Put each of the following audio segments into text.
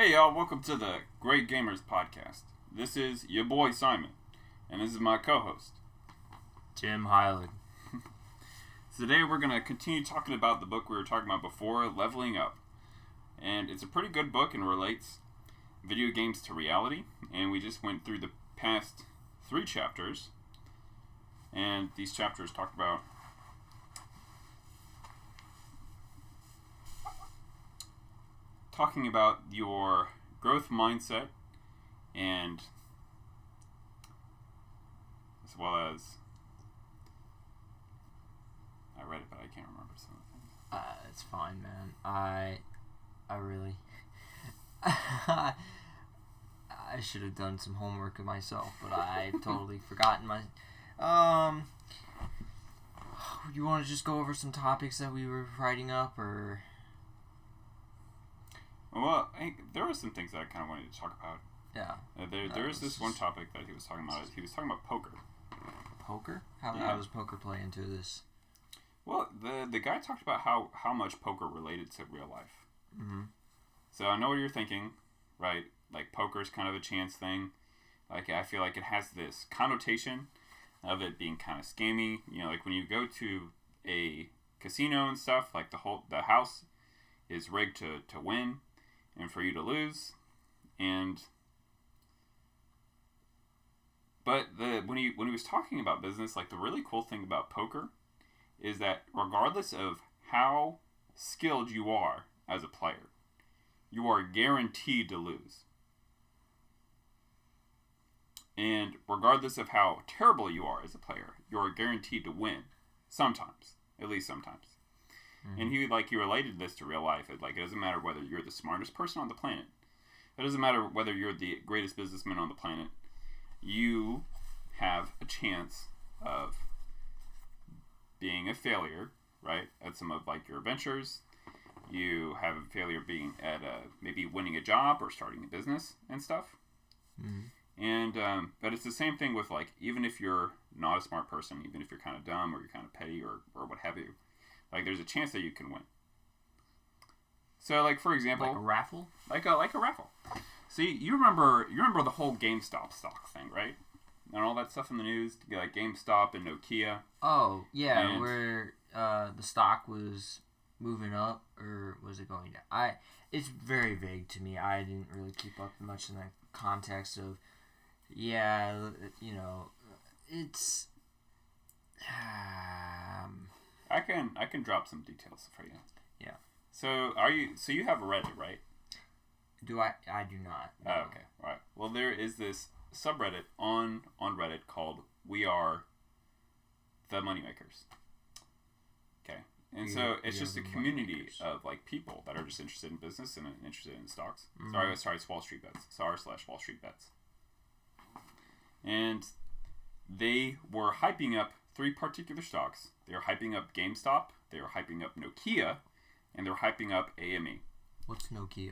Hey y'all, welcome to the Great Gamers Podcast. This is your boy Simon, and this is my co-host, Tim Heilig. So today we're going to continue talking about the book we were talking about before, Leveling Up. And it's a pretty good book and relates video games to reality. And we just went through the past 3 chapters. And these chapters talked about your growth mindset, and as well as I read it, but I can't remember some of the things. It's fine, man. I really I should have done some homework of myself, but I've totally forgotten my. You want to just go over some topics that we were writing up, or? Well, there were some things that I kind of wanted to talk about. Yeah. There is this one topic that he was talking about. He was talking about poker. Poker? How does poker play into this? Well, the guy talked about how much poker related to real life. Mm-hmm. So I know what you're thinking, right? Like, poker's kind of a chance thing. Like, I feel like it has this connotation of it being kind of scammy. You know, like when you go to a casino and stuff, like the house is rigged to win and for you to lose. But when he was talking about business, like, the really cool thing about poker is that regardless of how skilled you are as a player, you are guaranteed to lose. And regardless of how terrible you are as a player, you are guaranteed to win. Sometimes. At least sometimes. Mm-hmm. And he related this to real life. It doesn't matter whether you're the smartest person on the planet. It doesn't matter whether you're the greatest businessman on the planet. You have a chance of being a failure, right, at some of your ventures. You have a failure being at maybe winning a job or starting a business and stuff. Mm-hmm. And but it's the same thing with even if you're not a smart person, even if you're kind of dumb or you're kind of petty or what have you, there's a chance that you can win. So for example, like a raffle, like a raffle. See, you remember the whole GameStop stock thing, right? And all that stuff in the news, like GameStop and Nokia. Oh yeah, where the stock was moving up, or was it going down? It's very vague to me. I didn't really keep up much in the context of. Yeah, it's. I can drop some details for you. Yeah. So you have Reddit, right? Do I? I do not. No. Oh, okay. All right. Well, there is this subreddit on Reddit called "We Are the Moneymakers." Okay, and so it's just a community of people that are just interested in business and interested in stocks. Mm-hmm. Sorry, it's Wall Street Bets. /Wall Street Bets. And they were hyping up 3 particular stocks. They were hyping up GameStop, they were hyping up Nokia, and they're hyping up AME. What's Nokia?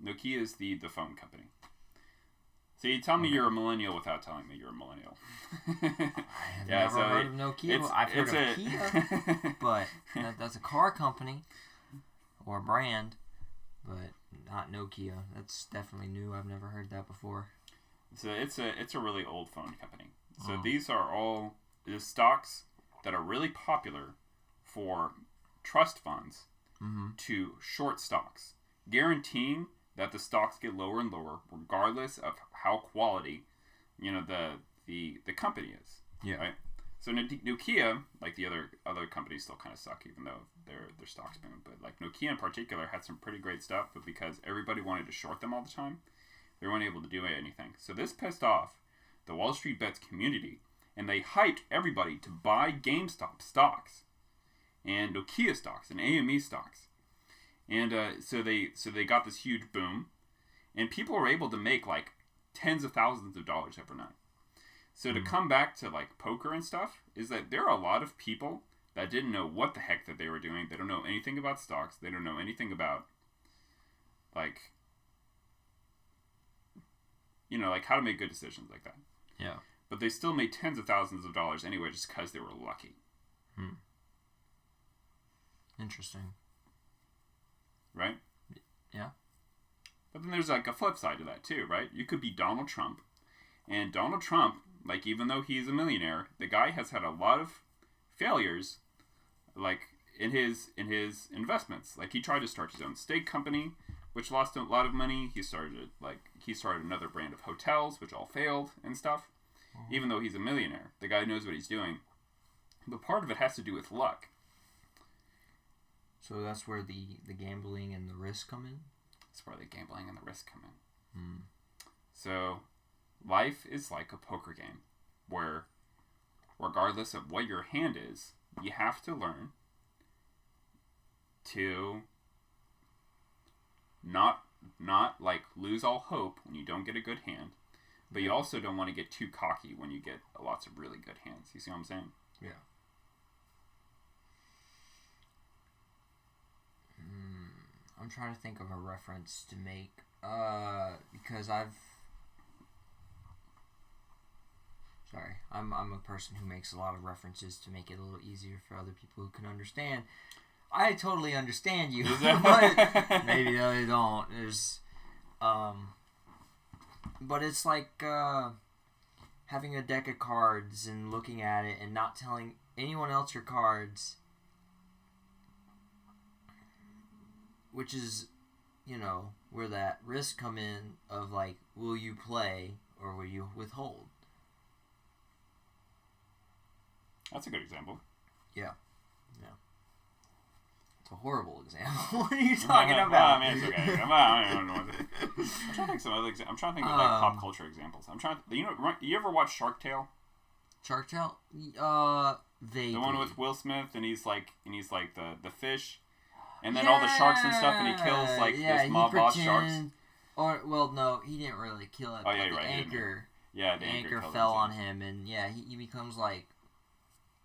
Nokia is the phone company. So you tell me you're a millennial without telling me you're a millennial. I have never heard of Nokia. I've heard of Kia, but that's a car company or a brand, but not Nokia. That's definitely new. I've never heard that before. So it's a really old phone company. So these are all the stocks that are really popular for trust funds to short stocks, guaranteeing that the stocks get lower and lower regardless of how quality the company is. Yeah. Right. So Nokia, like the other companies, still kind of suck, even though their stocks boom. But Nokia in particular had some pretty great stuff, but because everybody wanted to short them all the time, they weren't able to do anything. So this pissed off the Wall Street Bets community, and they hyped everybody to buy GameStop stocks and Nokia stocks and AME stocks. And so they got this huge boom, and people were able to make tens of thousands of dollars overnight. So to come back to poker and stuff, is that there are a lot of people that didn't know what the heck that they were doing. They don't know anything about stocks. They don't know anything about how to make good decisions like that. Yeah. But they still made tens of thousands of dollars anyway, just because they were lucky. Interesting. Right? Yeah. But then there's like a flip side to that too, right? You could be Donald Trump, and Donald Trump, like, even though he's a millionaire, the guy has had a lot of failures, like in his investments. Like, he tried to start his own steak company, which lost a lot of money. He started another brand of hotels, which all failed and stuff. Even though he's a millionaire, the guy knows what he's doing. But part of it has to do with luck. So that's where the gambling and the risk come in? That's where the gambling and the risk come in. So life is like a poker game where, regardless of what your hand is, you have to learn to not like lose all hope when you don't get a good hand, but you also don't want to get too cocky when you get lots of really good hands. You see what I'm saying? Yeah. I'm trying to think of a reference to make, because I'm a person who makes a lot of references to make it a little easier for other people who can understand. I totally understand you, but maybe they don't. But it's like having a deck of cards and looking at it and not telling anyone else your cards, which is, where that risk come in of like, will you play or will you withhold? That's a good example. Yeah. It's a horrible example. What are you talking about? I mean, it's okay. I don't know what I'm trying to think some other I'm trying to think of like pop culture examples. You ever watch Shark Tale? Shark Tale? Vaguely. The one with Will Smith and he's like the fish, and then all the sharks and stuff, and he kills like this mob boss sharks. Or no, he didn't really kill it. Oh yeah, the right. Anchor. Yeah, the anchor fell on him, and he becomes like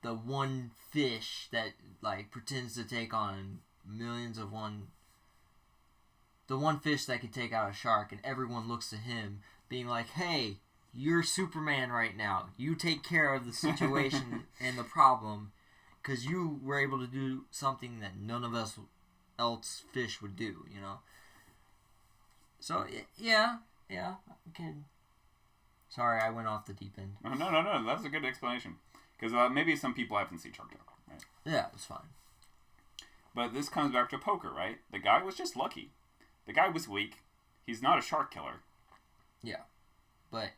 the one fish that like pretends to take on millions of one. The one fish that can take out a shark, and everyone looks to him, being like, "Hey, you're Superman right now. You take care of the situation and the problem, because you were able to do something that none of us else fish would do." So yeah. Okay. Sorry, I went off the deep end. No. That's a good explanation. Because maybe some people haven't seen Shark Tale, right? Yeah, it's fine. But this comes back to poker, right? The guy was just lucky. The guy was weak. He's not a shark killer. Yeah. But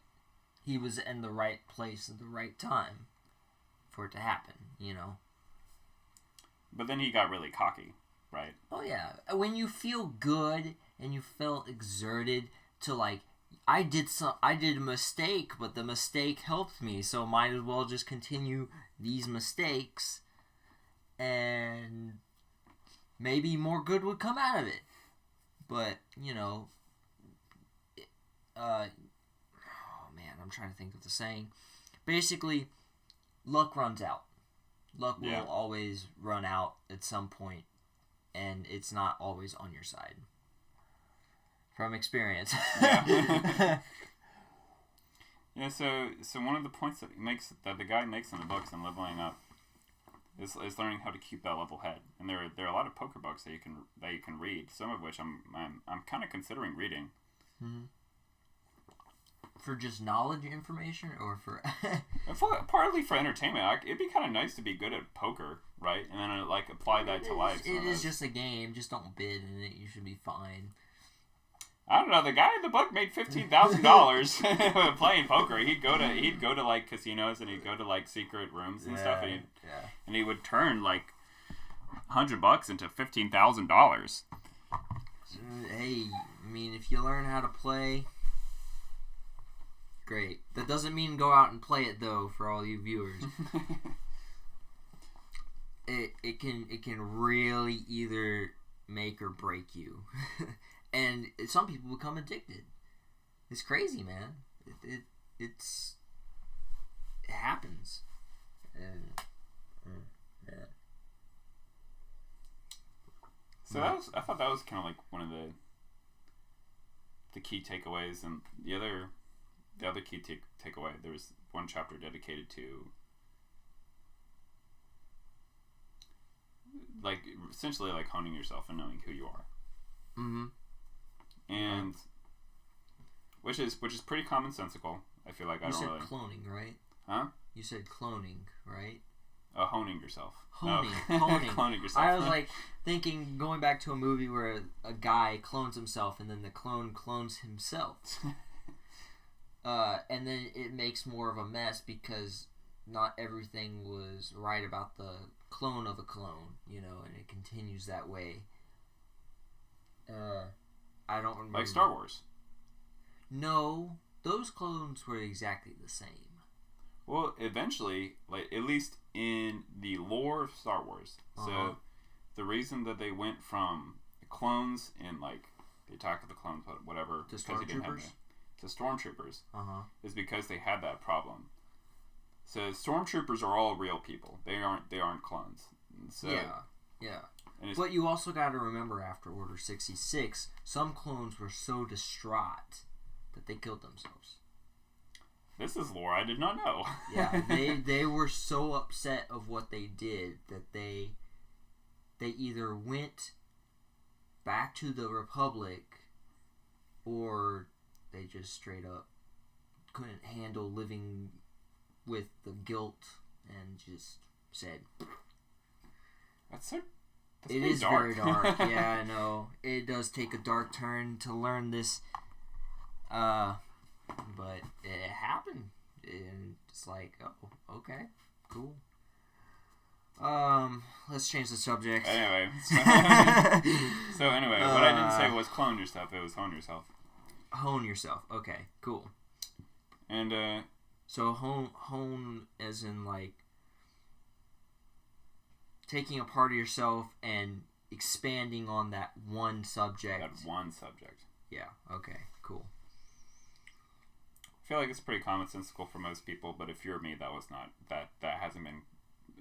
he was in the right place at the right time for it to happen, But then he got really cocky, right? Oh, yeah. When you feel good and you feel exerted to, like, I did a mistake, but the mistake helped me, so might as well just continue these mistakes, and maybe more good would come out of it. But, oh man, I'm trying to think of the saying. Basically, luck runs out. Luck will always run out at some point, and it's not always on your side. From experience. Yeah. So one of the points that the guy makes in the books and leveling up is learning how to keep that level head. And there are a lot of poker books that you can read. Some of which I'm kind of considering reading. Mm-hmm. For just knowledge information, or for partly for entertainment. It'd be kind of nice to be good at poker, right? And then apply that to life. It is just a game. Just don't bid in it. You should be fine. I don't know. The guy in the book made $15,000 playing poker. He'd go to like casinos, and he'd go to like secret rooms and stuff, and he would turn like $100 into $15,000. Hey, I mean, if you learn how to play, great. That doesn't mean go out and play it though. For all you viewers, it can really either make or break you. And some people become addicted. It's crazy, man. It happens. And, yeah. So I thought that was kind of like one of the key takeaways, and the other key takeaway. There was one chapter dedicated to like essentially like honing yourself and knowing who you are. Mm-hmm. and which is pretty commonsensical. I feel like you said cloning, right? Huh? You said cloning, right? Honing yourself. Honing. Cloning yourself. I was like thinking, going back to a movie where a guy clones himself and then the clone clones himself. And then it makes more of a mess because not everything was right about the clone of a clone, and it continues that way. I don't remember. Like Star Wars. No, those clones were exactly the same. Well, eventually, like at least in the lore of Star Wars, so the reason that they went from the clones and like the Attack of the Clones, whatever, to stormtroopers, is because they had that problem. So stormtroopers are all real people. They aren't clones. So, yeah. But you also got to remember, after Order 66, some clones were so distraught that they killed themselves. This is lore I did not know. Yeah, they were so upset of what they did that they either went back to the Republic or they just straight up couldn't handle living with the guilt and just said, It is dark. very dark. Yeah, I know. It does take a dark turn to learn this. But it happened. And it's like, oh, okay, cool. Let's change the subject. Anyway. So anyway, what I didn't say was clone yourself. It was hone yourself. Hone yourself. Okay, cool. And, so hone as in, like, taking a part of yourself and expanding on that one subject. That one subject. Yeah, okay, cool. I feel like it's pretty commonsensical for most people, but if you're me, that was not, that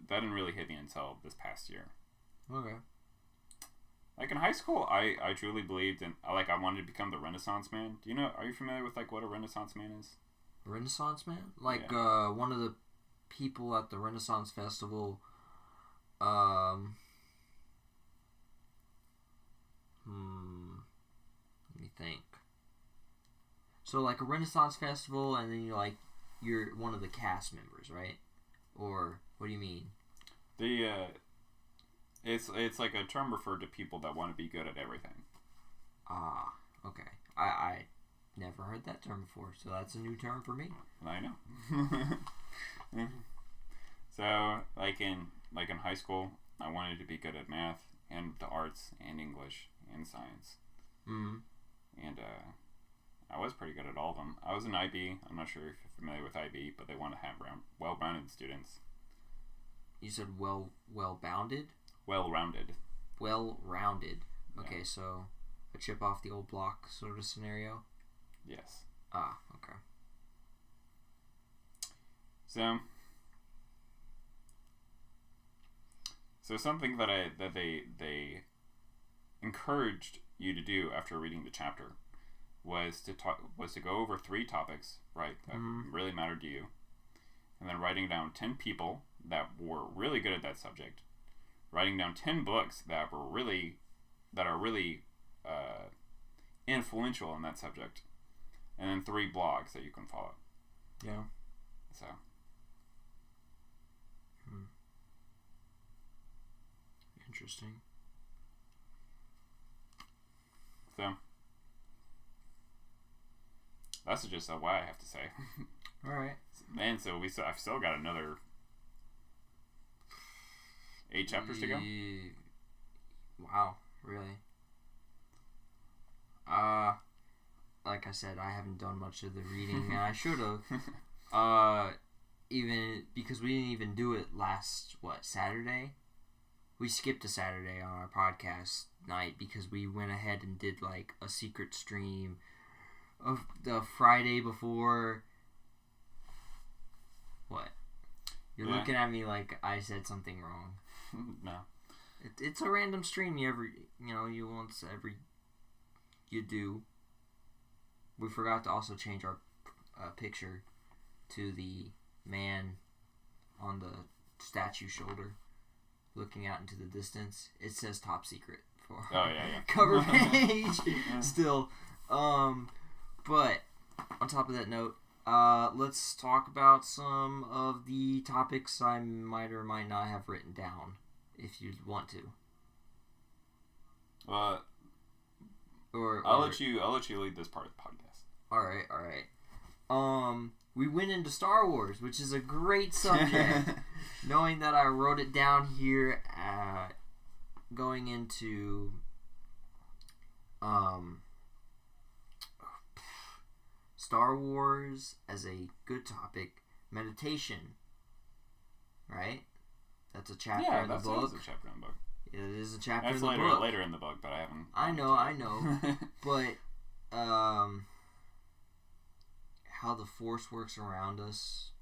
didn't really hit me until this past year. Okay. Like in high school, I truly believed in, like, I wanted to become the Renaissance man. Are you familiar with, like, what a Renaissance man is? Renaissance man? Like, one of the people at the Renaissance Festival, let me think. So, like, a Renaissance Festival, and then you're one of the cast members, right? Or, what do you mean? It's like a term referred to people that want to be good at everything. Ah, okay. I never heard that term before, so that's a new term for me. I know. So, like in high school, I wanted to be good at math and the arts and English and science. Mm-hmm. And I was pretty good at all of them. I was in IB. I'm not sure if you're familiar with IB, but they want to have well-rounded students. You said well-bounded? Well-rounded. Well-rounded. Okay, Yeah. so a chip off the old block sort of scenario? Yes. Ah, okay. So something that they encouraged you to do after reading the chapter was to go over 3 topics, right, that really mattered to you, and then writing down 10 people that were really good at that subject, writing down 10 books that are really influential in that subject, and then 3 blogs that you can follow. Yeah. So. Interesting. So. That's just what I have to say. All right. And so I've still got another 8 chapters to go. Wow, really? Like I said, I haven't done much of the reading, and I should have. Even because we didn't even do it last Saturday. We skipped a Saturday on our podcast night because we went ahead and did like a secret stream of the Friday before. What? You're looking at me like I said something wrong. No. It's a random stream you do. We forgot to also change our picture to the man on the statue shoulder looking out into the distance. It says top secret for yeah. cover page. Still, But on top of that note, let's talk about some of the topics I might or might not have written down, if you'd want to. I'll let you lead this part of the podcast. All right. We went into Star Wars, which is a great subject. Knowing that I wrote it down here, going into Star Wars as a good topic, meditation, right? That's a chapter in the book. That's a chapter in the book. It is a chapter That's in the book. later in the book, but I haven't. I know. But how the Force works around us.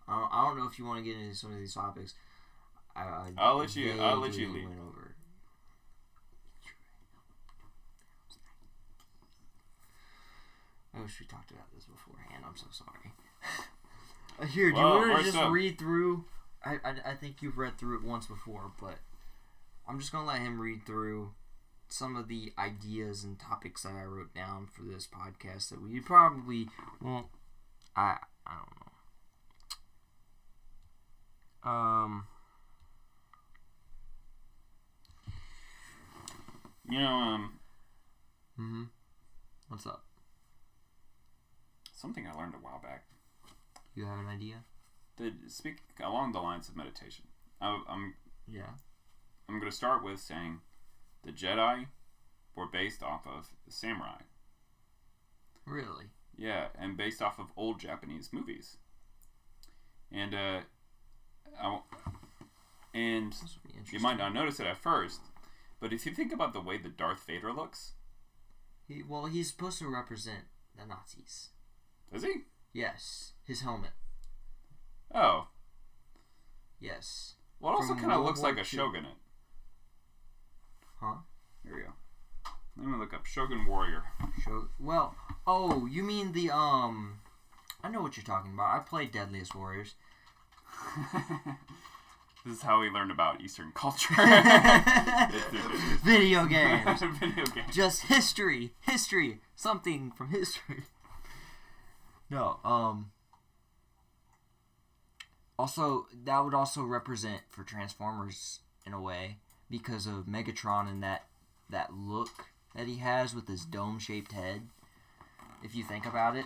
I don't know if you want to get into some of these topics. I'll let you lead. Went over. I wish we talked about this beforehand. I'm so sorry. Here, do you want to just read through? I think you've read through it once before, but I'm just going to let him read through some of the ideas and topics that I wrote down for this podcast that we probably won't. I don't know. What's up? Something I learned a while back. You have an idea? Speak along the lines of meditation. I'm going to start with saying the Jedi were based off of the samurai. Really? Yeah, and based off of old Japanese movies. And you might not notice it at first, but if you think about the way that Darth Vader looks, he's supposed to represent the Nazis. Does he? Yes, his helmet. Oh. Yes. Well, it also kind of looks like a shogunate. Huh? Here we go. Let me look up Shogun Warrior. You mean the I know what you're talking about. I played Deadliest Warriors. This is how we learned about Eastern culture. Video games. Video games. Just history. Something from history. No, also, that would also represent for Transformers in a way because of Megatron and that look that he has with his dome-shaped head. If you think about it.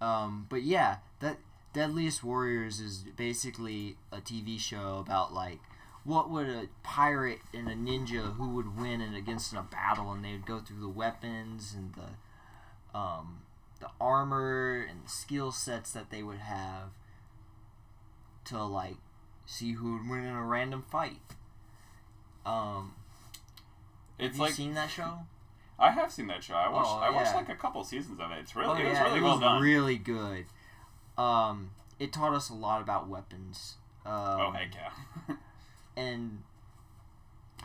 But yeah, that Deadliest Warriors is basically a TV show about like what would a pirate and a ninja who would win against in a battle, and they would go through the weapons and the armor and the skill sets that they would have to like see who would win in a random fight. Have you seen that show? I have seen that show. I watched like a couple seasons of it. It was really well done. Really good. It taught us a lot about weapons. Heck yeah. And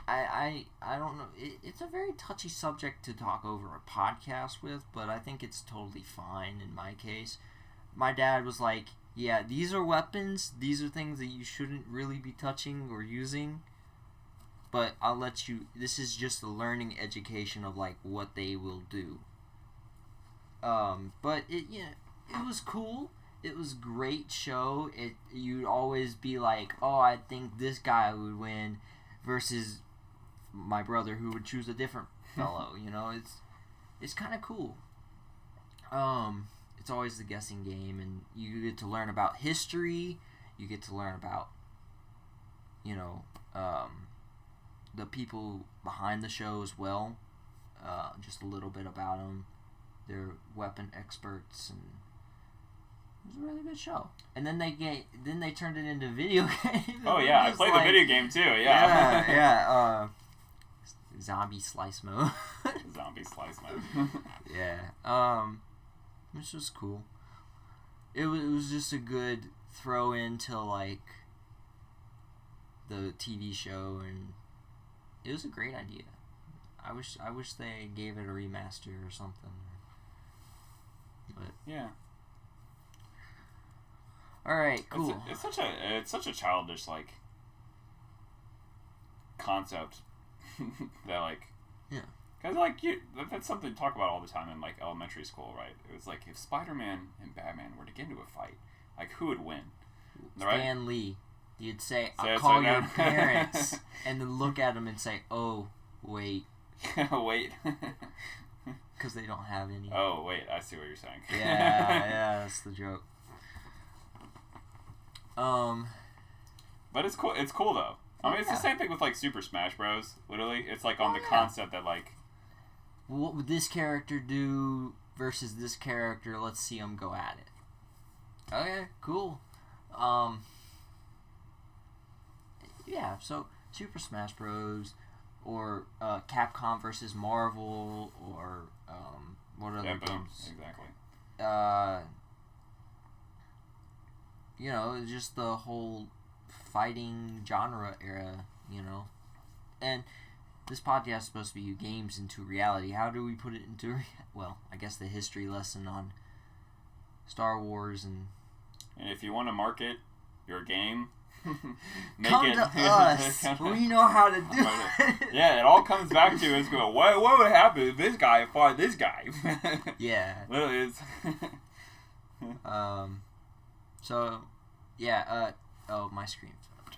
I don't know. It's a very touchy subject to talk over a podcast with, but I think it's totally fine in my case. My dad was like, yeah, these are weapons. These are things that you shouldn't really be touching or using. But I'll let you... This is just a learning education of, like, what they will do. But it was cool. It was a great show. You'd always be like, oh, I think this guy would win versus my brother who would choose a different fellow. You know, it's kind of cool. It's always the guessing game, and you get to learn about history. You get to learn about, the people behind the show as well. Just a little bit about them. They're weapon experts, and it was a really good show. And then they turned it into video games. Oh yeah, I played the video game too. Yeah. Yeah. Zombie slice mode. Zombie slice mode. Yeah. Which was cool. It was just a good throw into like the TV show, and it was a great idea. I wish they gave it a remaster or something. But yeah. All right, cool. It's such a childish like concept that like Yeah. Because, that's something to talk about all the time in, elementary school, right? It was like, if Spider-Man and Batman were to get into a fight, who would win? Right? Stan Lee. You'd say, I'll call your parents, and then look at them and say, oh, wait. Wait. Because they don't have any. Oh, wait, I see what you're saying. Yeah, that's the joke. But it's cool. It's cool, though. I mean, it's the same thing with, Super Smash Bros. Literally. It's, on the concept that, what would this character do versus this character? Let's see them go at it. Okay, cool. Yeah, so Super Smash Bros. Or Capcom versus Marvel, or what other games? Exactly. Just the whole fighting genre era, And this podcast is supposed to be games into reality. How do we put it into well, I guess the history lesson on Star Wars and if you want to market your game, come to us. We know how to do it. Yeah, it all comes back to us going, what would happen if this guy fought this guy? Yeah. Literally, it's So, yeah. Oh, my screen flipped.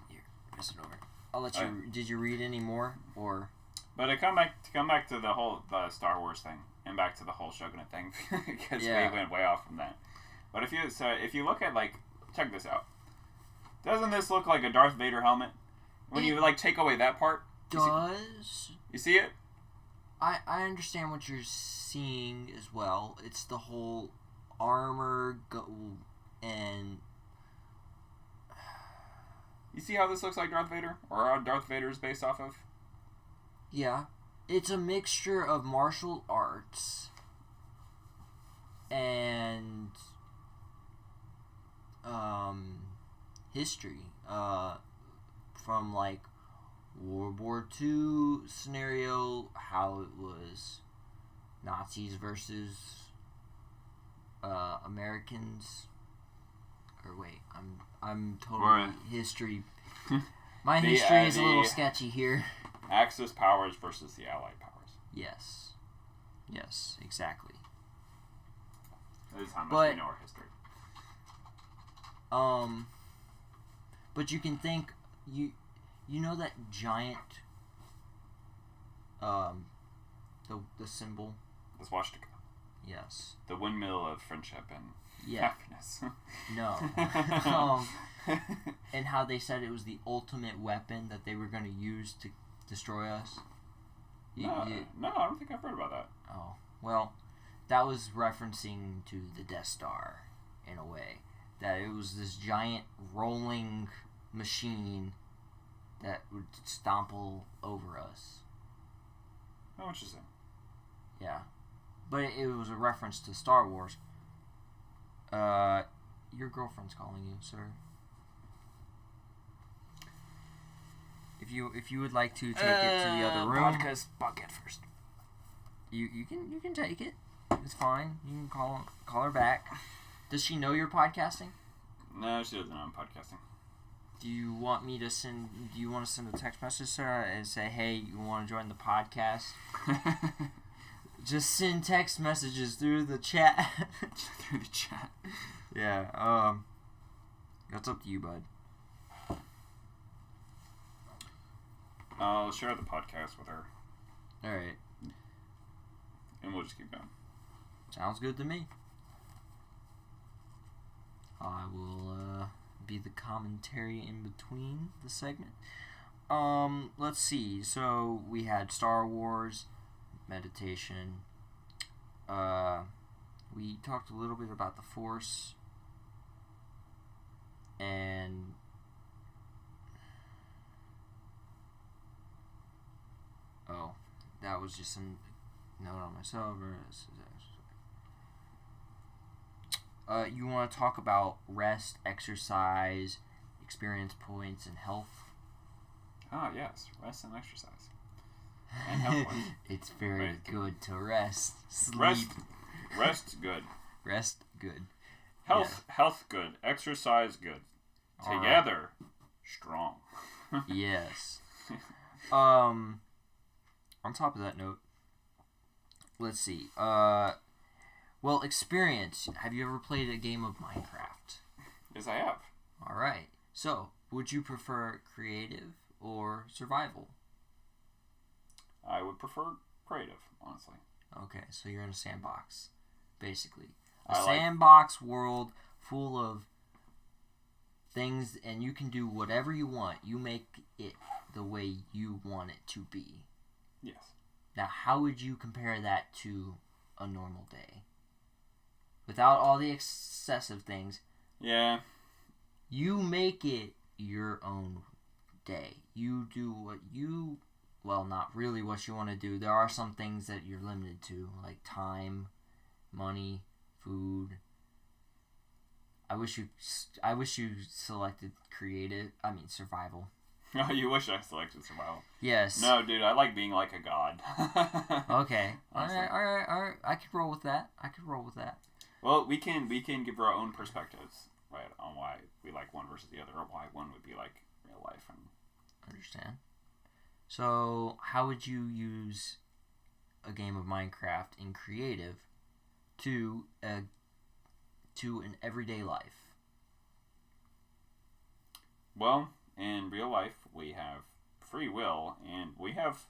Here, pass it over. I'll let you. Did you read any more, or? But to come back to the whole Star Wars thing, and back to the whole Shogunate thing, because we went way off from that. But if you look at check this out. Doesn't this look like a Darth Vader helmet? When you take away that part? You see it? I understand what you're seeing as well. It's the whole armor and... You see how this looks like Darth Vader? Or how Darth Vader is based off of? Yeah. It's a mixture of martial arts and... history from World War II scenario, how it was Nazis versus Americans. Or wait, I'm totally history. My history is a little sketchy here. Axis powers versus the Allied powers. Yes, exactly. That is how much we know our history. But you can think you know that giant the symbol, the swastika. Yes. The windmill of friendship and happiness. No. And how they said it was the ultimate weapon that they were going to use to destroy us. No, I don't think I've heard about that. Oh, well, that was referencing to the Death Star in a way. That it was this giant rolling machine that would stomple over us. Oh, interesting. Yeah. But it was a reference to Star Wars. Your girlfriend's calling you, sir. If you would like to take it to the other room, podcast bucket first. You can take it. It's fine. You can call her back. Does she know you're podcasting? No, she doesn't know I'm podcasting. Do you want to send a text message to her and say, hey, you want to join the podcast? Just send text messages through the chat. Through the chat. Yeah, that's up to you, bud. I'll share the podcast with her. Alright. And we'll just keep going. Sounds good to me. I will be the commentary in between the segment. Let's see. So we had Star Wars, meditation. We talked a little bit about the Force, and that was just some note on myself. You want to talk about rest, exercise, experience points, and health? Ah, yes. Rest and exercise. And health points. It's very good to rest. Sleep. Rest good. Rest good. Health good. Exercise good. Together, strong. Yes. on top of that note, let's see. Well, experience. Have you ever played a game of Minecraft? Yes, I have. All right. So, would you prefer creative or survival? I would prefer creative, honestly. Okay, so you're in a sandbox, basically. A sandbox world full of things, and you can do whatever you want. You make it the way you want it to be. Yes. Now, how would you compare that to a normal day? Without all the excessive things. Yeah. You make it your own day. You do what you... Well, not really what you want to do. There are some things that you're limited to, like time, money, food. I wish you selected survival. Oh, you wish I selected survival. Yes. No, dude, I like being like a god. Okay. All right. I could roll with that. Well, we can give our own perspectives, right, on why we like one versus the other, or why one would be like real life. And understand. So, how would you use a game of Minecraft in creative to an everyday life? Well, in real life, we have free will, and we have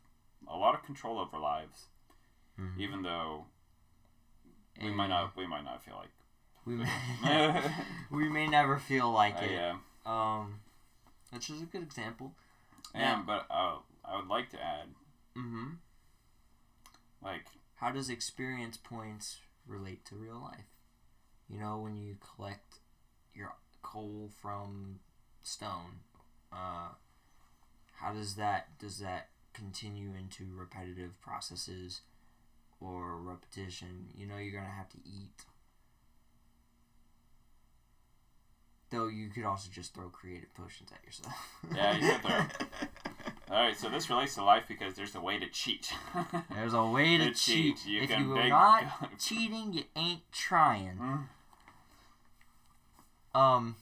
a lot of control over lives, even though we might not feel like we may never feel like it. Yeah. Which is a good example. But I would like to add. Like, how does experience points relate to real life? You know, when you collect your coal from stone, how does that continue into repetitive processes or repetition? You know, you're gonna have to eat. Though you could also just throw creative potions at yourself. Yeah, you could throw. Alright, so this relates to life because there's a way to cheat. There's a way to cheat. If you are not cheating, you ain't trying. Well,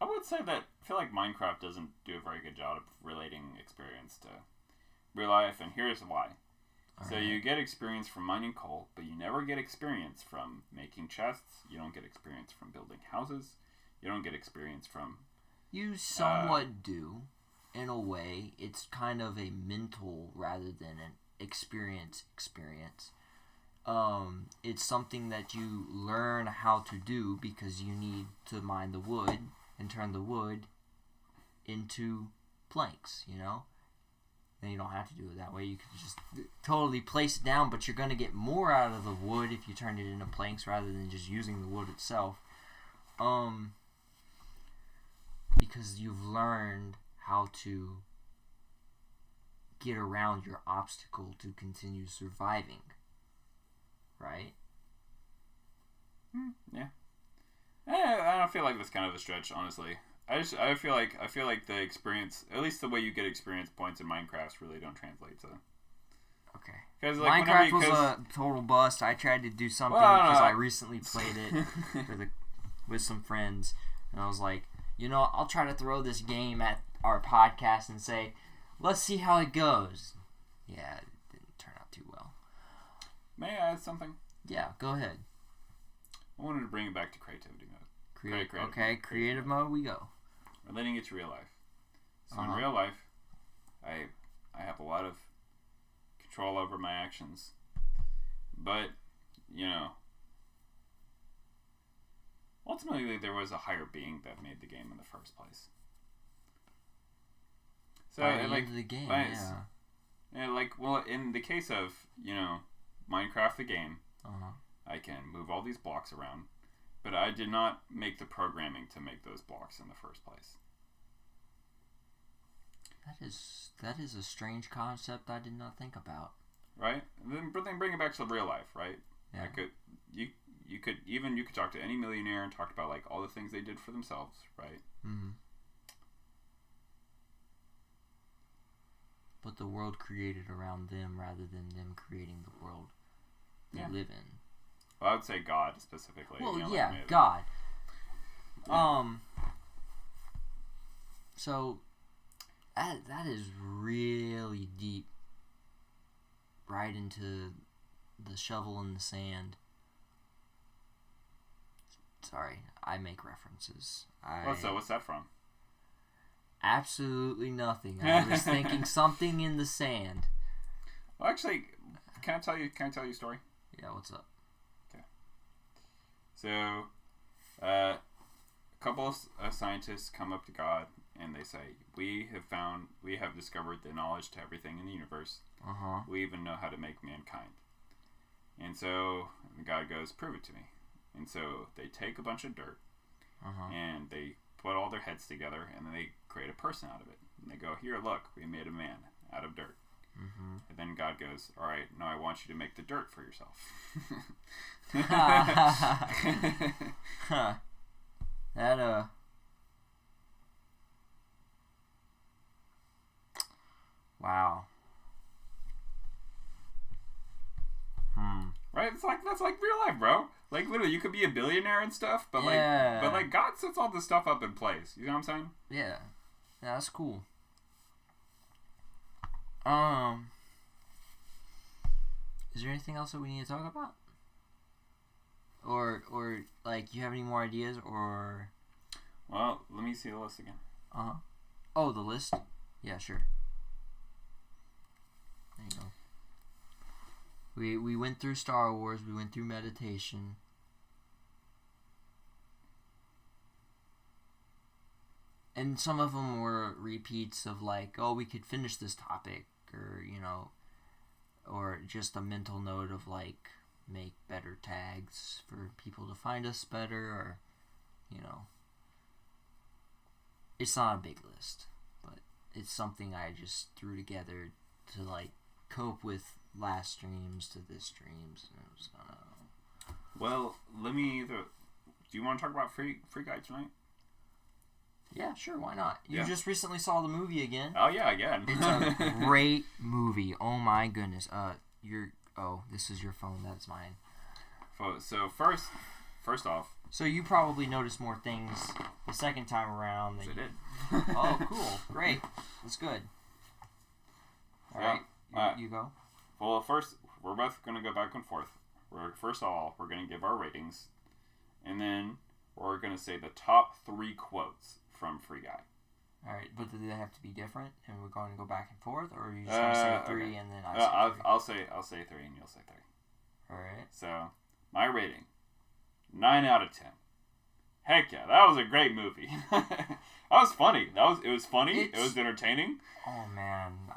I would say that I feel like Minecraft doesn't do a very good job of relating experience to real life, and here's why. So you get experience from mining coal, but you never get experience from making chests. You don't get experience from building houses. You don't get experience from... You somewhat do. In a way, it's kind of a mental rather than an experience. It's something that you learn how to do because you need to mine the wood and turn the wood into planks, you know? Then you don't have to do it that way. You can just totally place it down, but you're going to get more out of the wood if you turn it into planks rather than just using the wood itself. Because you've learned how to get around your obstacle to continue surviving, right? Yeah. I don't feel like that's kind of a stretch, honestly. I feel like the experience, at least the way you get experience points in Minecraft, really don't translate to. Okay. Because like, Minecraft was a total bust. I tried to do something because I recently played it with some friends, and I was like, you know, I'll try to throw this game at our podcast and say, let's see how it goes. Yeah, it didn't turn out too well. May I add something? Yeah, go ahead. I wanted to bring it back to creativity mode. Creative mode we go. Relating it to real life. So in real life, I have a lot of control over my actions. But, you know, ultimately there was a higher being that made the game in the first place. So the game, well, in the case of, you know, Minecraft the game, I can move all these blocks around, but I did not make the programming to make those blocks in the first place. That is a strange concept I did not think about. Right? Then bring it back to real life, right? Yeah. You could talk to any millionaire and talk about like all the things they did for themselves, right? Mm-hmm. But the world created around them rather than them creating the world they live in. Well, I would say God specifically. Well, you know, yeah, like God. Yeah. So that is really deep right into the shovel in the sand. Sorry, I make references. What's that from? Absolutely nothing. I was thinking something in the sand. Well, actually, can I tell you a story? Yeah, what's up? Okay. So, a couple of scientists come up to God and they say, we have discovered the knowledge to everything in the universe. We even know how to make mankind. And so God goes, prove it to me. And so they take a bunch of dirt and they put all their heads together and then they create a person out of it. And they go, here, look, we made a man out of dirt. And then God goes, all right, now I want you to make the dirt for yourself. That, wow. Right? That's like real life, bro. Like literally, you could be a billionaire and stuff, but like God sets all this stuff up in place. You know what I'm saying? Yeah, that's cool. Is there anything else that we need to talk about? Or like, you have any more ideas, or? Well, let me see the list again. Oh, the list? Yeah, sure. There you go. We went through Star Wars. We went through meditation. And some of them were repeats of like, oh, we could finish this topic, or, you know, or just a mental note of like, make better tags for people to find us better, or, you know. It's not a big list, but it's something I just threw together to like cope with last streams to this streams. And it was, well, let me do you want to talk about Free Guy tonight? Yeah, sure, why not? You just recently saw the movie again. Oh yeah, again. It's a great movie. Oh my goodness. This is your phone, that's mine. So first off, so you probably noticed more things the second time around than I did. Oh, cool. Great. That's good. All right. You go. Well, first, we're both going to go back and forth. First of all, we're going to give our ratings. And then we're going to say the top 3 quotes from Free Guy. All right, but do they have to be different? And we're going to go back and forth? Or are you just going to say 3 and then I say 3? I'll say 3 and you'll say 3. All right. So, my rating, 9 out of 10. Heck yeah, that was a great movie. That was funny. It was funny. It was entertaining. Oh, man.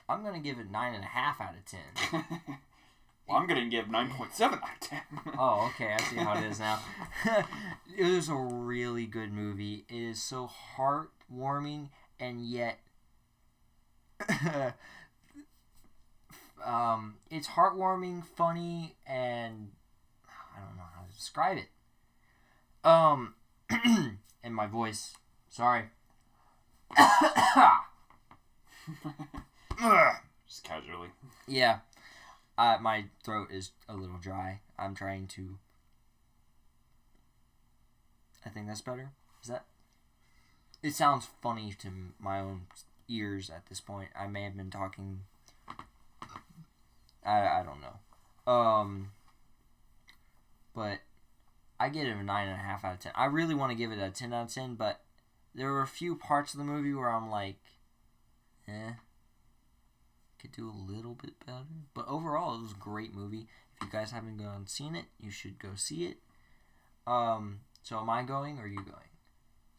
I'm going to give it 9.5 out of 10. Well, I'm going to give 9.7 out of 10. Oh, okay. I see how it is now. It was a really good movie. It is so heartwarming, and yet it's heartwarming, funny, and I don't know how to describe it. And my voice. Sorry. Just casually. Yeah. My throat is a little dry. I'm trying to... I think that's better. Is that... It sounds funny to my own ears at this point. I may have been talking... I don't know. But I give it a 9.5 out of 10. I really want to give it a 10 out of 10, but there were a few parts of the movie where I'm like, could do a little bit better. But overall, it was a great movie. If you guys haven't gone and seen it, you should go see it. So am I going or are you going?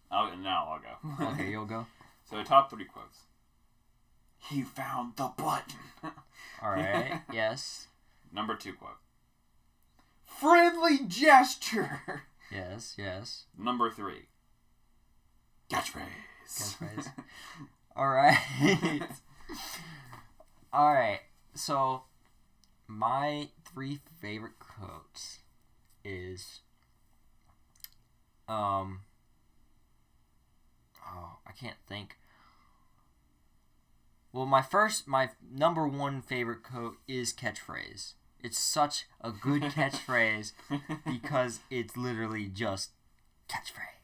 I'll go. Okay, you'll go. So top 3 quotes. He found the button. All right. Yes. Number 2 quote. Friendly gesture. Yes. Number 3. Catchphrase. All right. All right. So my 3 favorite quotes is I can't think. Well, my number 1 favorite quote is catchphrase. It's such a good catchphrase because it's literally just catchphrase.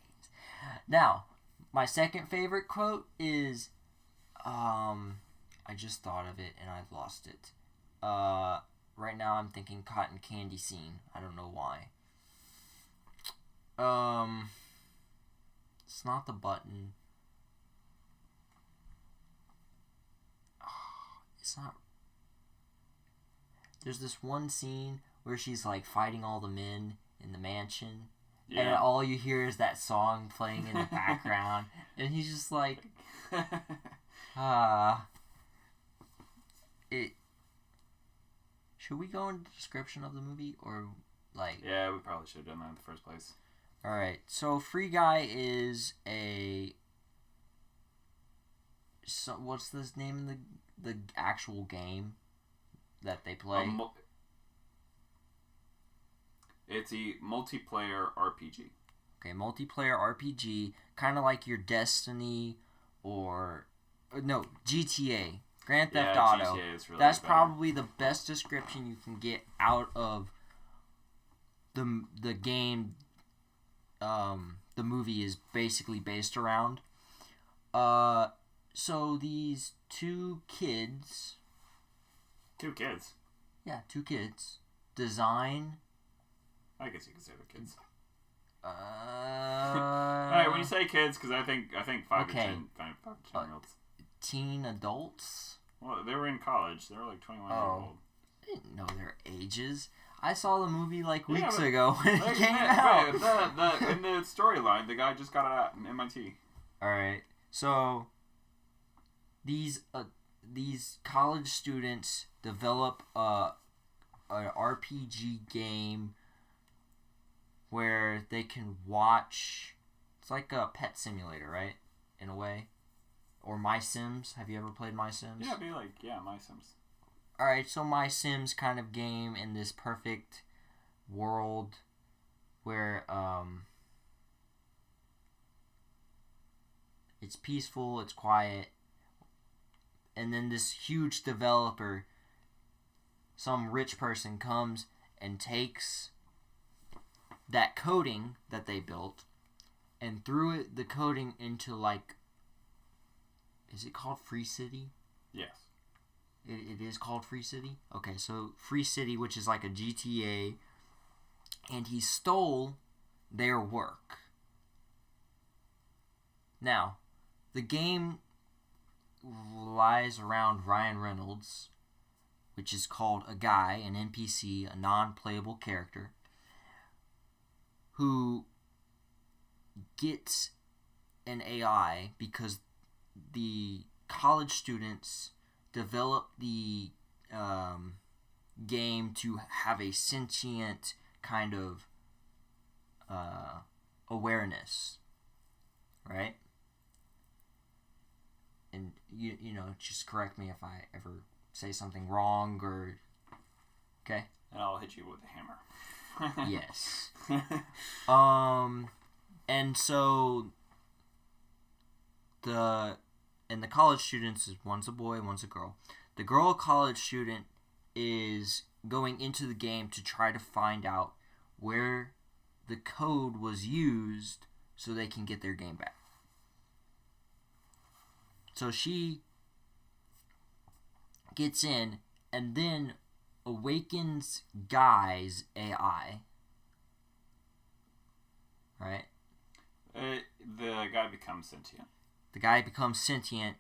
Now, my second favorite quote is I I just thought of it and I've lost it. Right now I'm thinking cotton candy scene. I don't know why. It's not the button. It's not. There's this one scene where she's like fighting all the men in the mansion. Yeah. And all you hear is that song playing in the background. And he's just like, Should we go into the description of the movie? Or, like... Yeah, we probably should have done that in the first place. Alright, so Free Guy is a... So, what's this name of the actual game that they play? It's a multiplayer RPG. Okay, multiplayer RPG, kind of like your Destiny or... No, GTA. Grand Theft Auto. GTA is really That's better. probably the best description you can get out of the game the movie is basically based around. So these two kids... Two kids? Yeah, two kids. Design... I guess you could say they're kids. Alright, when you say kids, because I think 5 to 10 year olds. Teen adults? Well, they were in college. They were like 21 years old. I didn't know their ages. I saw the movie like weeks ago when it came out. In the storyline, the guy just got out in MIT. Alright, so these college students develop an RPG game where they can watch... It's like a pet simulator, right? In a way. Or My Sims. Have you ever played My Sims? Yeah, My Sims. Alright, so My Sims kind of game in this perfect world where it's peaceful, it's quiet, and then this huge developer, some rich person, comes and takes that coding that they built and threw the coding into, like, is it called Free City? Yes. It is called Free City? Okay, so Free City, which is like a GTA, and he stole their work. Now, the game lies around Ryan Reynolds, which is called a guy, an NPC, a non-playable character, who gets an AI because the college students develop the game to have a sentient kind of awareness, right? And you know, just correct me if I ever say something wrong or... Okay? And I'll hit you with a hammer. Yes. And so the college students, one's a boy, one's a girl. The girl college student is going into the game to try to find out where the code was used so they can get their game back. So she gets in and then awakens Guy's AI. Right? The guy becomes sentient. The guy becomes sentient.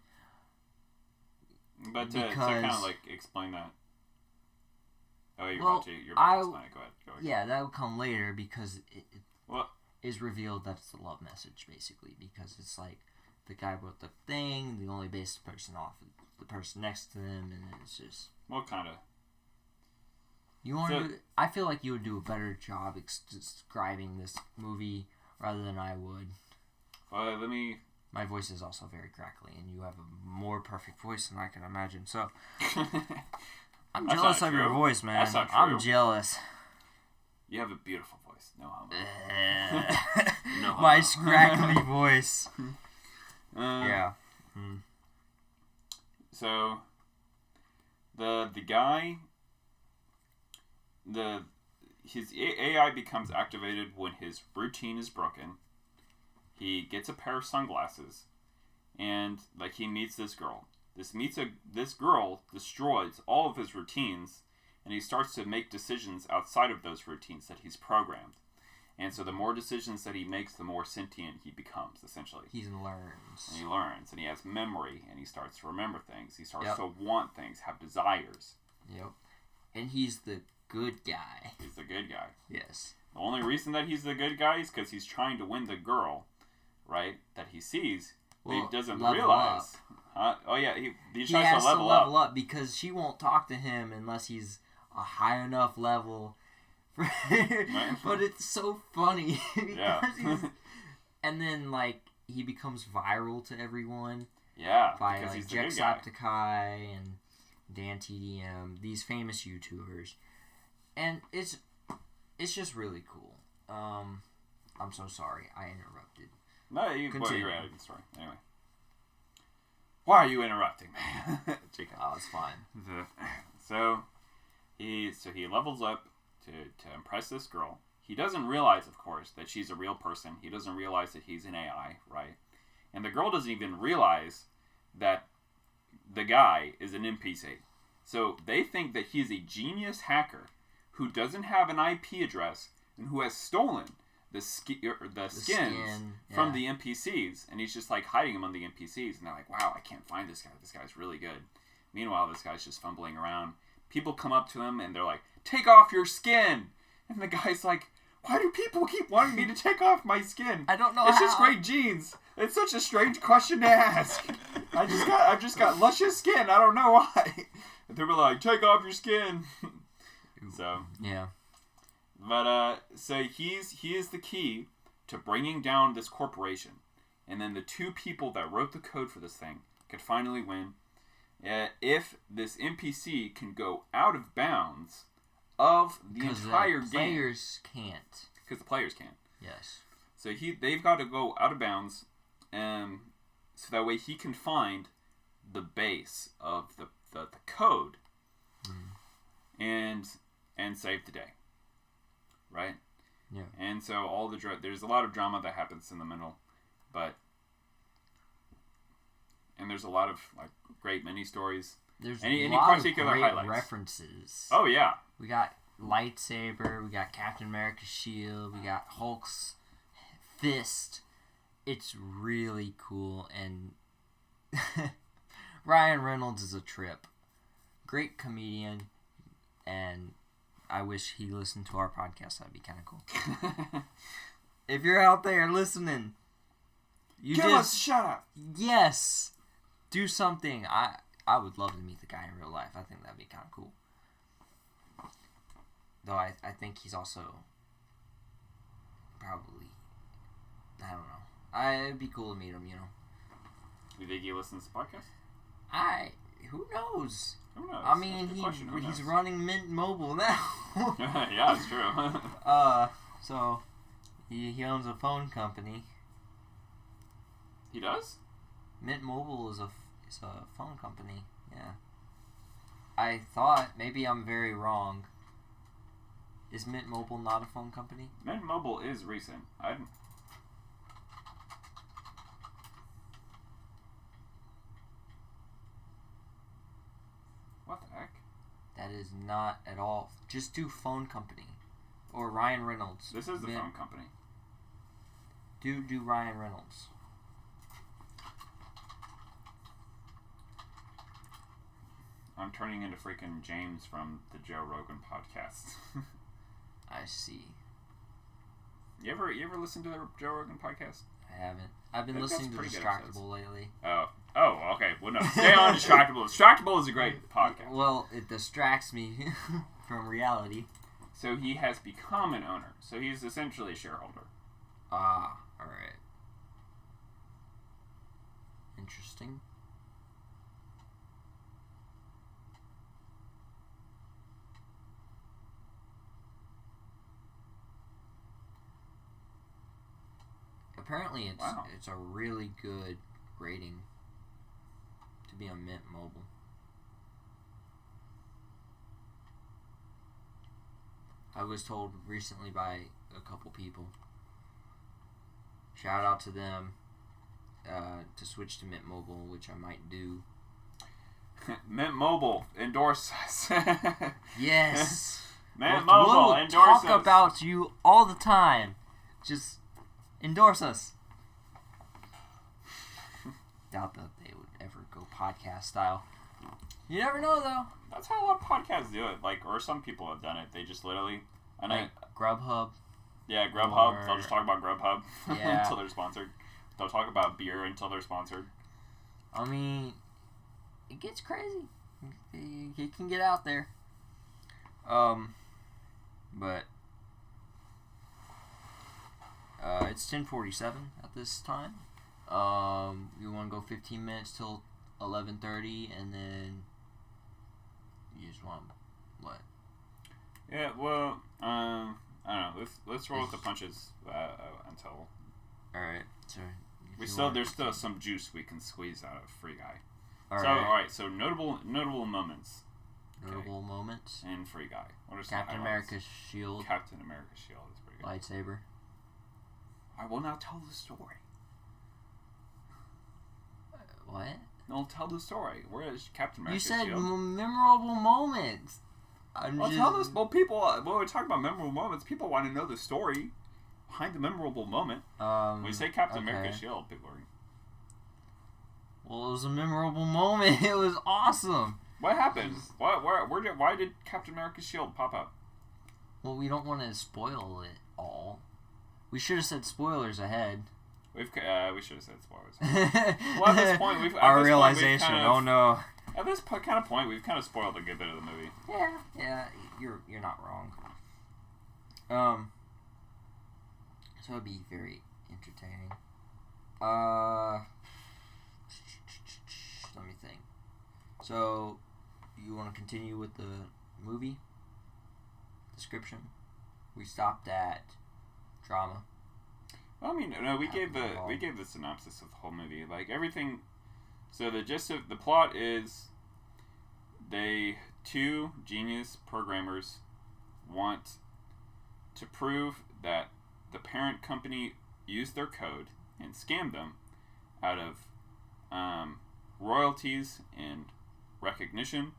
But to kind of like explain that. Oh, you're about to explain it. Go ahead. Yeah, that will come later because it is revealed that's the love message, basically. Because it's like the guy wrote the thing, the only based person off is the person next to them, and it's just... What kind of... I feel like you would do a better job describing this movie rather than I would. Well, let me... My voice is also very crackly, and you have a more perfect voice than I can imagine, so... I'm jealous of your voice, man. That's not true. I'm jealous. You have a beautiful voice. No homo. No my crackly voice. Yeah. So, the guy... His AI becomes activated when his routine is broken. He gets a pair of sunglasses, and like he meets this girl, this girl destroys all of his routines, and he starts to make decisions outside of those routines that he's programmed. And so the more decisions that he makes, the more sentient he becomes, essentially. He learns. And he learns, and he has memory, and he starts to remember things. He starts to want things, have desires. Yep. And he's the good guy. He's the good guy. Yes. The only reason that he's the good guy is because he's trying to win the girl, right, that he sees, but he doesn't realize. Oh, yeah, he tries to level up because she won't talk to him unless he's a high enough level. But it's so funny because and then like he becomes viral to everyone. Yeah, by like Jacksepticeye and Dan TDM, these famous YouTubers, and it's just really cool. I'm so sorry I interrupted. No, you're adding the story anyway. Why are you interrupting me? Oh, it's fine. So he levels up to impress this girl. He doesn't realize, of course, that she's a real person. He doesn't realize that he's an AI, right? And the girl doesn't even realize that the guy is an NPC. So they think that he's a genius hacker who doesn't have an IP address and who has stolen the skins from the NPCs. And he's just like hiding them on the NPCs. And they're like, wow, I can't find this guy. This guy's really good. Meanwhile, this guy's just fumbling around. People come up to him and they're like, take off your skin. And the guy's like, why do people keep wanting me to take off my skin? I don't know. It's just great genes. It's such a strange question to ask. I've just got luscious skin. I don't know why. They were like, take off your skin. So yeah. But so he is the key to bringing down this corporation, and then the two people that wrote the code for this thing could finally win. If this NPC can go out of bounds of the entire game. Because the players can't. Because the players can't. Yes. So they've got to go out of bounds, so that way he can find the base of the code and save the day. Right? Yeah. And so there's a lot of drama that happens in the middle, and there's a lot of like great mini stories. There's any particular of great highlights? References. Oh yeah. We got lightsaber. We got Captain America's shield. We got Hulk's fist. It's really cool, and Ryan Reynolds is a trip. Great comedian, and I wish he listened to our podcast. That'd be kind of cool. If you're out there listening, give us a shout out. Yes, do something. I would love to meet the guy in real life. I think that'd be kind of cool. Though I think he's also probably, I don't know. It'd be cool to meet him, you know. You think he listens to the podcast? Who knows? Who knows? I mean, he's running Mint Mobile now. Yeah, it's true. So he owns a phone company. He does? Mint Mobile is a phone company. Yeah. I thought, maybe I'm very wrong. Is Mint Mobile not a phone company? Mint Mobile is recent. What the heck? That is not at all. Just do phone company. Or Ryan Reynolds. This is the phone company. Do Ryan Reynolds. I'm turning into freaking James from the Joe Rogan podcast. I see. You ever listen to the Joe Rogan podcast? I haven't. I've been listening to Distractable lately. Oh, okay. Well, no. Stay on Distractable. Distractable is a great podcast. Well, it distracts me from reality. So he has become an owner. So he's essentially a shareholder. Ah, alright. Interesting. Apparently it's a really good rating to be on Mint Mobile. I was told recently by a couple people. Shout out to them to switch to Mint Mobile, which I might do. Mint Mobile, endorse us. Yes. Mint Mobile, we'll endorse us. We'll talk about you all the time. Just endorse us. Doubt that they would ever go podcast style. You never know, though. That's how a lot of podcasts do it. Like, or some people have done it. They just literally... Grubhub. Yeah, Grubhub. They'll just talk about Grubhub until they're sponsored. They'll talk about beer until they're sponsored. I mean, it gets crazy. It can get out there. But it's 10:47 at this time. You want to go 15 minutes till 11:30, and then you just want what? Yeah, well, I don't know. Let's roll with the punches until. All right. So there's still some juice we can squeeze out of Free Guy. All right. So notable moments. Notable moments. In Free Guy. What are Captain America's shield. Captain America's shield is pretty good. Lightsaber. I will now tell the story. What? No, tell the story. Where is Captain America's shield? You said shield? Memorable moments. Tell us. Well, people. When we talk about memorable moments, people want to know the story behind the memorable moment. When we say Captain America's shield, people are. Well, it was a memorable moment. It was awesome. What happened? Why did Captain America's shield pop up? Well, we don't want to spoil it all. We should have said spoilers ahead. We should have said spoilers. Well, at this point, our realization. Oh no. At this kind of point, we've kind of spoiled a good bit of the movie. Yeah, you're not wrong. So it'd be very entertaining. Let me think. So, you want to continue with the movie description? We stopped at drama. Well, I mean, no, we gave the synopsis of the whole movie, like everything. So the gist of the plot is, two genius programmers want to prove that the parent company used their code and scammed them out of royalties and recognition.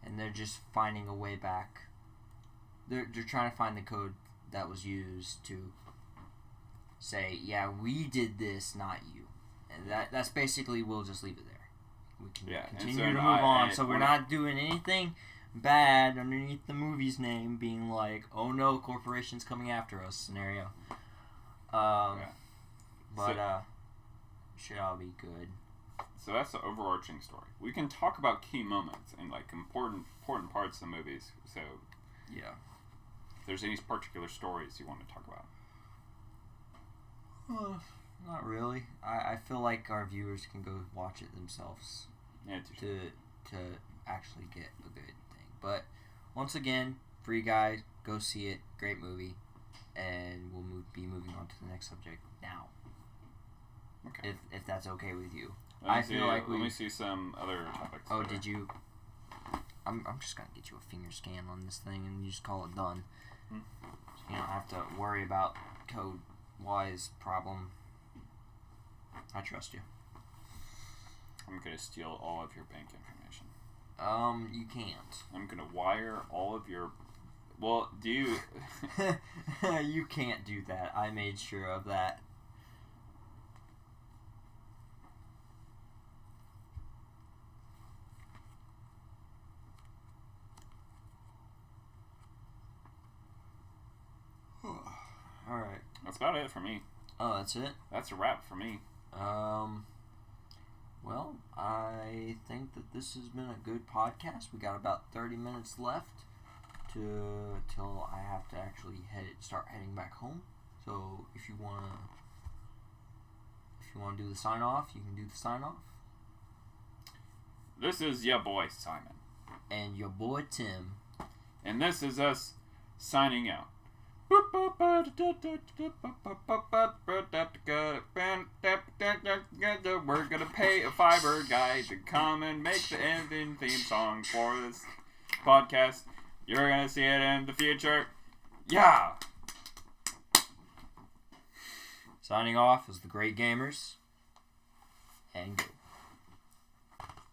And they're just finding a way back. They're trying to find the code that was used to say, yeah, we did this, not you. And that's basically, we'll just leave it there. We can continue to move on. So we're not doing anything bad underneath the movie's name, being like, oh no, corporation's coming after us scenario. Should all be good. So that's the overarching story. We can talk about key moments and like important parts of the movies. So yeah, if there's any particular stories you want to talk about. Not really. I feel like our viewers can go watch it themselves. Yeah, to actually get a good thing. But once again, Free Guy, go see it. Great movie, and we'll be moving on to the next subject now. Okay. If that's okay with you. Let me see some other topics. Oh, did you? I'm just gonna get you a finger scan on this thing, and you just call it done. So you don't have to worry about code-wise problem. I trust you. I'm gonna steal all of your bank information. You can't. I'm gonna wire all of your. Well, do you? You can't do that. I made sure of that. Alright. That's about it for me. Oh, that's it? That's a wrap for me. Well, I think that this has been a good podcast. We got about 30 minutes left till I have to actually start heading back home. So if you wanna do the sign off, you can do the sign off. This is your boy Simon. And your boy Tim. And this is us signing out. We're gonna pay a Fiverr guy to come and make the ending theme song for this podcast. You're gonna see it in the future. Yeah! Signing off is the Great Gamers. And go.